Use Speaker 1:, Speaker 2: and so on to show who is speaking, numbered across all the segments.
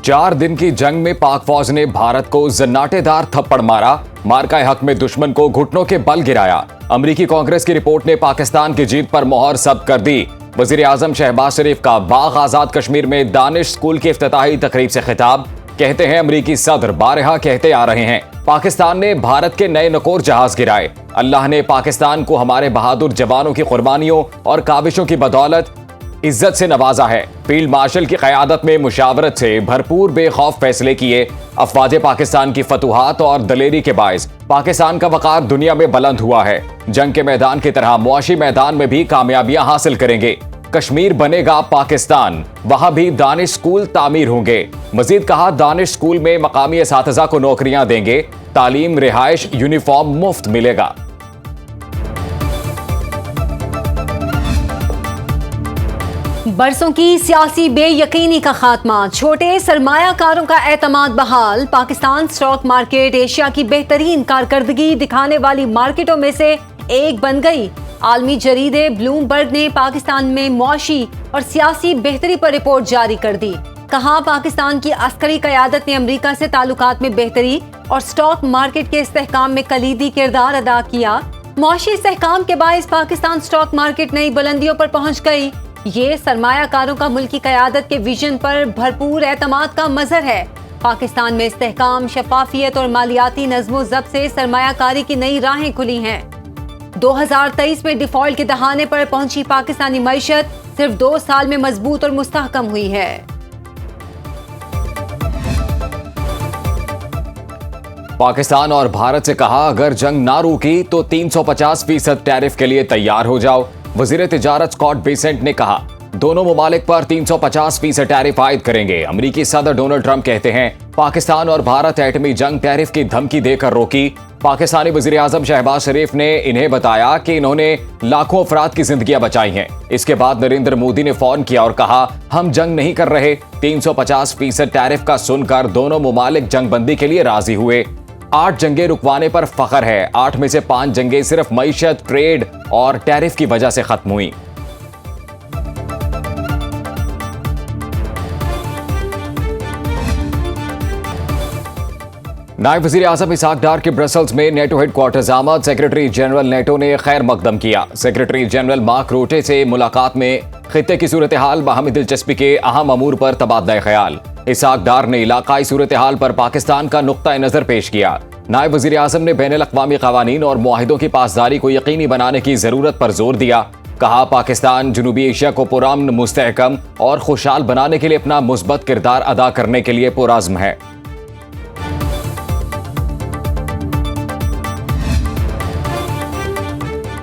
Speaker 1: 4 दिन की जंग में पाक फौज ने भारत को जन्नाटेदार थप्पड़ मारा। मार्का हक में दुश्मन को घुटनों के बल गिराया। अमेरिकी कांग्रेस की रिपोर्ट ने पाकिस्तान की जीत पर मोहर सब कर दी। वजीर आजम शहबाज शरीफ का बाग आजाद कश्मीर में दानिश स्कूल की इफ्तिताही तकरीब से खिताब। कहते हैं अमेरिकी सदर बारहा कहते आ रहे हैं, पाकिस्तान ने भारत के नए नकोर जहाज गिराए। अल्लाह ने पाकिस्तान को हमारे बहादुर जवानों की कुर्बानियों और काविशों की बदौलत इज्जत से नवाजा है। फील्ड मार्शल की क़यादत में मुशावरत से भरपूर बेखौफ फैसले किए। अफवाज पाकिस्तान की फतूहात और दलेरी के बायस पाकिस्तान का वक़ार दुनिया में बुलंद हुआ है। जंग के मैदान की तरह मुआशी मैदान में भी कामयाबियां हासिल करेंगे। कश्मीर बनेगा पाकिस्तान, वहां भी दानिश स्कूल तामीर होंगे। मजीद कहा, दानिश स्कूल में मकामी असातिज़ा को नौकरियां देंगे। तालीम, रिहाइश, यूनिफॉर्म मुफ्त मिलेगा।
Speaker 2: बरसों की सियासी बेयकीनी का खात्मा, छोटे सरमायाकारों का एतमाद बहाल। पाकिस्तान स्टॉक मार्केट एशिया की बेहतरीन कारकर्दगी दिखाने वाली मार्केटों में से एक बन गई। आलमी जरीदे ब्लूमबर्ग ने पाकिस्तान में मुआशी और सियासी बेहतरी पर रिपोर्ट जारी कर दी। कहा, पाकिस्तान की अस्करी क़यादत ने अमेरिका से ताल्लुकात में बेहतरी और स्टॉक मार्केट के इस्तेहकाम में कलीदी किरदार अदा किया। मुआशी इस्तेहकाम के बायस पाकिस्तान स्टॉक मार्केट नई बुलंदियों पर पहुंच गई। ये सरमायाकारों का मुल्की क़यादत के विजन पर भरपूर एतमाद का मजहर है। पाकिस्तान में इस्तेहकाम, शफाफियत और मालियाती नज़्मो ज़ब्त से सरमायाकारी की नई राहें खुली हैं। 2023 में डिफॉल्ट के दहाने पर पहुंची पाकिस्तानी मईशत सिर्फ 2 साल में मजबूत और मुस्तहकम हुई है।
Speaker 1: पाकिस्तान और भारत से कहा, अगर जंग ना रुकी तो 350% टैरिफ के लिए तैयार हो जाओ। वजीर तिजारत स्कॉट बेसेंट ने कहा, दोनों मुमालिक पर 350% टैरिफ आयद करेंगे। अमेरिकी सदर डोनाल्ड ट्रंप कहते हैं, पाकिस्तान और भारत एटमी जंग टैरिफ की धमकी देकर रोकी। पाकिस्तानी वजीर आजम शहबाज शरीफ ने इन्हें बताया कि इन्होंने लाखों अफराद की जिंदगियां बचाई हैं। इसके बाद नरेंद्र मोदी ने फोन किया और कहा, हम जंग नहीं कर रहे। 350% टैरिफ का सुनकर दोनों मुमालिक जंगबंदी के लिए राजी हुए। 8 जंगें रुकवाने पर फख्र है। 8 में से 5 जंगें सिर्फ मईशत, ट्रेड और टैरिफ की वजह से खत्म हुई। नायब वज़ीर आज़म इसहाक डार के ब्रसल्स में नेटो हेडक्वार्टर्स आमद। सेक्रेटरी जनरल नेटो ने खैर मकदम किया। सेक्रेटरी जनरल मार्क रूटे से मुलाकात में खित्ते की सूरत हाल, बाहमी दिलचस्पी के अहम अमूर पर तबादला ख्याल। इसहाक डार ने इलाकाई सूरत हाल पर पाकिस्तान का नुक्ता नजर पेश किया। नायब वज़ीर आज़म ने बैनुल अक़वामी क़वानीन और मुआहिदों की पासदारी को यकीनी बनाने की जरूरत पर जोर दिया। कहा, पाकिस्तान जुनूबी एशिया को पुरअमन, मुस्तहकम और खुशहाल बनाने के लिए अपना मुस्बत किरदार अदा करने के लिए पुरअज़्म है।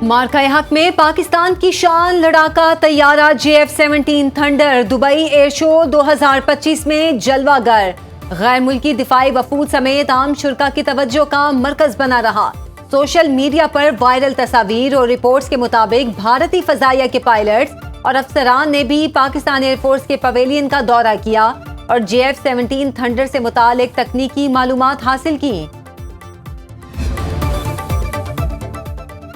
Speaker 2: मार्का हक में पाकिस्तान की शान लड़ाका तैयारा JF-17 thunder Dubai air show 2025 में जलवागर। गैर मुल्की दिफाई वफूद समेत आम शुरका की तवज्जो का मरकज बना रहा। सोशल मीडिया पर वायरल तस्वीर और रिपोर्ट्स के मुताबिक भारतीय फजाइया के पायलट्स और अफसरान ने भी पाकिस्तान एयरफोर्स के पवेलियन का दौरा किया और JF-17 थंडर से मुतालिक तकनीकी मालूमात हासिल की।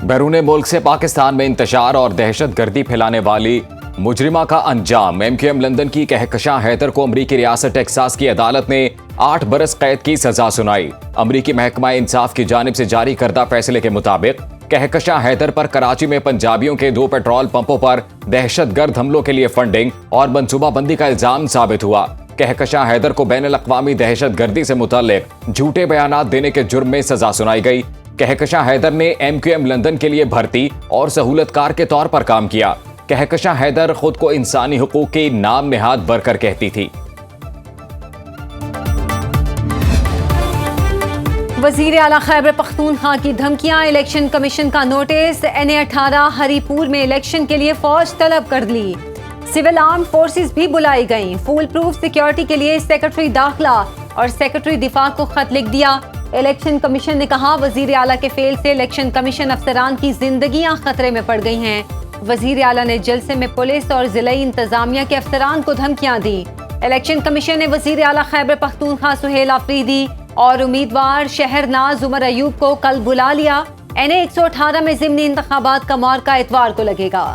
Speaker 1: बैरून मुल्क से पाकिस्तान में इंतशार और दहशत गर्दी फैलाने वाली मुजरिमा का अंजाम। MQM लंदन की कहकशां हैदर को अमरीकी रियासत टेक्सास की अदालत ने 8 बरस कैद की सजा सुनाई। अमरीकी महकमा इंसाफ की जानिब से जारी करदा फैसले के मुताबिक कहकशां हैदर पर कराची में पंजाबियों के 2 पेट्रोल पंपों पर दहशतगर्द हमलों के लिए फंडिंग और मनसूबाबंदी का इल्जाम साबित हुआ। कहकशां हैदर को बैनुल अक़वामी दहशतगर्दी से मुतल्लिक झूठे बयानात देने के जुर्म में सजा सुनाई गई। कहकशां हैदर ने MQM लंदन के लिए भर्ती और सहूलतकार के तौर पर काम किया। कहकशां हैदर खुद को इंसानी हुकूक की नाम नेहाद बरकर कहती थी।
Speaker 2: वजीर आला खैबर पख्तूनख्वा की धमकियां, इलेक्शन कमीशन का नोटिस। NA-18 हरीपुर में इलेक्शन के लिए फौज तलब कर ली। सिविल आर्म फोर्सेस भी बुलाई गईं। फुल प्रूफ सिक्योरिटी के लिए सेक्रेटरी दाखिला और सेक्रेटरी दिफा को खत लिख दिया। इलेक्शन कमीशन ने कहा, वजीर आला के फेल से इलेक्शन कमीशन अफसरान की जिंदगियां खतरे में पड़ गई हैं। वजीर आला ने जलसे में पुलिस और जिलाई इंतजामिया के अफसरान को धमकियां दी। इलेक्शन कमीशन ने वजीर आला खैबर पख्तूनख्वा सुहेल आफरीदी और उम्मीदवार शहरनाज उमर अयूब को कल बुला लिया। NA-118 में ज़िमनी इंतखाबात का मौका इतवार को लगेगा।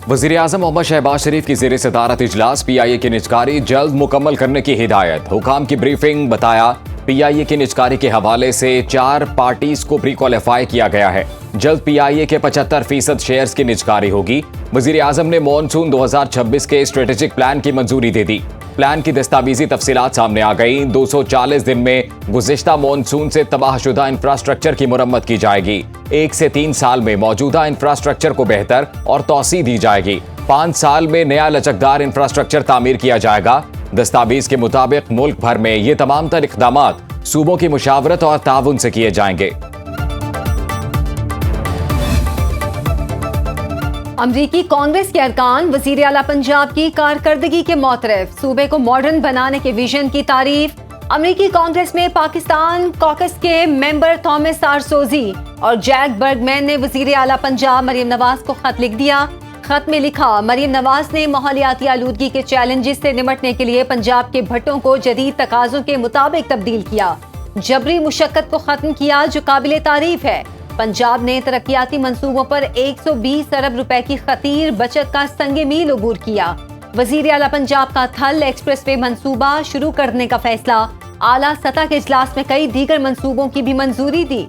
Speaker 1: वज़ीर आज़म मोहम्मद शहबाज शरीफ की ज़ेर सदारत इजलास, PIA की निजकारी जल्द मुकम्मल करने की हिदायत। हुकाम की ब्रीफिंग, बताया PIA की निजकारी के हवाले से 4 पार्टीज को प्री क्वालिफाई किया गया है। जल्द PIA के 75% शेयर्स की निजकारी होगी। वज़ीर आज़म ने मॉनसून 2026 के स्ट्रेटेजिक प्लान की मंजूरी दे दी। प्लान की दस्तावेजी तफसीलात सामने आ गई। 240 दिन में गुज़िश्ता मॉनसून से तबाहशुदा इंफ्रास्ट्रक्चर की मुरम्मत की जाएगी। 1 से 3 साल में मौजूदा इंफ्रास्ट्रक्चर को बेहतर और तौसी दी जाएगी। 5 साल में नया लचकदार इंफ्रास्ट्रक्चर तामीर किया जाएगा। दस्तावेज के मुताबिक मुल्क भर में ये तमाम तर इक़दामात सूबों की मुशावरत और ताउन से किए जाएंगे।
Speaker 2: अमरीकी कांग्रेस के अरकान वज़ीर आला पंजाब की कारकर्दगी के मोतरफ, सूबे को मॉडर्न बनाने के विजन की तारीफ। अमरीकी कांग्रेस में पाकिस्तान कॉकस के मेंबर थॉमस आरसोजी और जैक बर्गमैन ने वज़ीर आला पंजाब मरियम नवाज को खत लिख दिया। खत में लिखा, मरियम नवाज ने माहौलियाती आलूदगी के चैलेंजेस से निमटने के लिए पंजाब के भट्टों को जदीद तकाज़ों के मुताबिक तब्दील किया, जबरी मुशक्कत को खत्म किया, जो काबिल तारीफ है। पंजाब ने तरक्याती मंसूबों पर 120 अरब रुपए की खतीर बचत का संगे मील अबूर किया। वज़ीर आला पंजाब का थल एक्सप्रेसवे मंसूबा शुरू करने का फैसला। आला सतह के इजलास में कई दीगर मंसूबों की भी मंजूरी दी।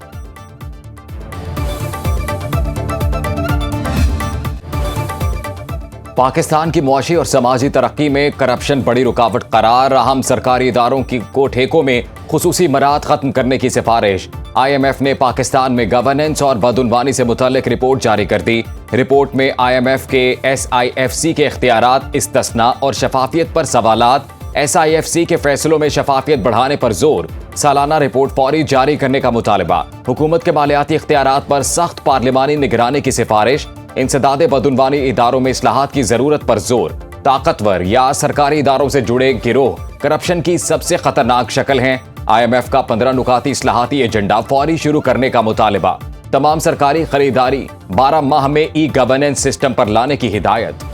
Speaker 1: पाकिस्तान की मुआशी और समाजी तरक्की में करप्शन बड़ी रुकावट करार। अहम सरकारी इदारों को ठेकों में खुसूसी मराद खत्म करने की सिफारिश। IMF ने पाकिस्तान में गवर्नेंस और बदउनवानी से मुतल्लिक रिपोर्ट जारी कर दी। रिपोर्ट में IMF के SIFC के इख्तियारात, इस्तिस्ना और शफाफियत पर सवालात। SIFC के फैसलों में शफाफियत बढ़ाने पर जोर। सालाना रिपोर्ट फौरी जारी करने का मुतालबा। हुकूमत के मालियाती इख्तियारात पर सख्त पार्लिमानी निगरानी की सिफारिश। इंसदाद बदउनवानी इदारों में इस्लाहात की जरूरत पर जोर। ताकतवर या सरकारी इदारों से जुड़े गिरोह करप्शन की सबसे खतरनाक शक्ल हैं। IMF का 15 नुकाती इस्लाहाती एजेंडा फौरी शुरू करने का मुतालबा। तमाम सरकारी खरीदारी 12 माह में गवर्नेंस सिस्टम पर लाने की हिदायत।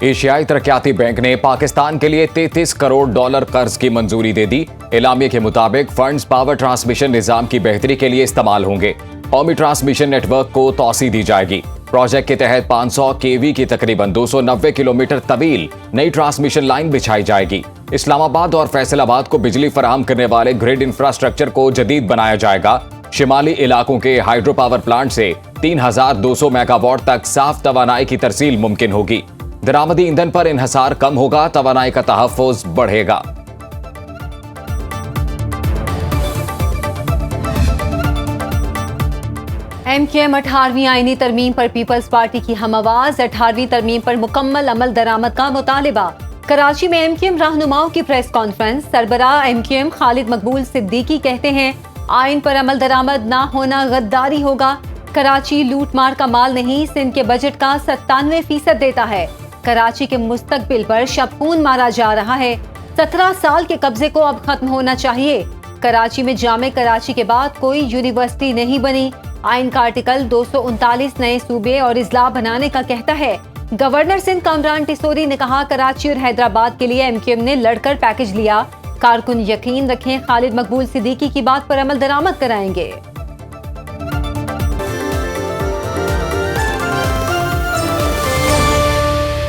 Speaker 1: एशियाई तरक्याती बैंक ने पाकिस्तान के लिए $33 करोड़ कर्ज की मंजूरी दे दी। एलामिया के मुताबिक फंड्स पावर ट्रांसमिशन निजाम की बेहतरी के लिए इस्तेमाल होंगे। कौमी ट्रांसमिशन नेटवर्क को तौसी दी जाएगी। प्रोजेक्ट के तहत 500 kV की तकरीबन 290 किलोमीटर तवील नई ट्रांसमिशन लाइन बिछाई जाएगी। इस्लामाबाद और फैसलाबाद को बिजली फराहम करने वाले ग्रिड इंफ्रास्ट्रक्चर को जदीद बनाया जाएगा। शिमाली इलाकों के हाइड्रो पावर प्लांट से 3200 मेगावाट तक साफ तवानाई की तरसील मुमकिन होगी। दरामदी ईंधन पर इन्हसार कम होगा, तवानाई का तहफ़्फ़ुज़ बढ़ेगा।
Speaker 2: MQM 18वीं आईनी तरमीम पर पीपल्स पार्टी की हम आवाज। 18वीं तरमीम पर मुकम्मल अमल दरामद का मुतालिबा। कराची में MQM रहनुमाओं की प्रेस कॉन्फ्रेंस। सरबराह MQM खालिद मकबूल सिद्दीकी कहते हैं, आइन पर अमल दरामद ना होना गद्दारी होगा। कराची लूट मार का माल नहीं, सिंध के बजट का 97% देता है। कराची के मुस्तकबिल पर शबखून मारा जा रहा है। 17 साल के कब्जे को अब खत्म होना चाहिए। कराची में जामे कराची के बाद कोई यूनिवर्सिटी नहीं बनी। आइन का आर्टिकल 239 नए सूबे और इजला बनाने का कहता है। गवर्नर सिंध कामरान टिसोरी ने कहा, कराची और हैदराबाद के लिए MQM ने लड़कर पैकेज लिया। कारकुन यकीन रखें, खालिद मकबूल सिद्दीकी की बात पर अमल दरामद कराएंगे।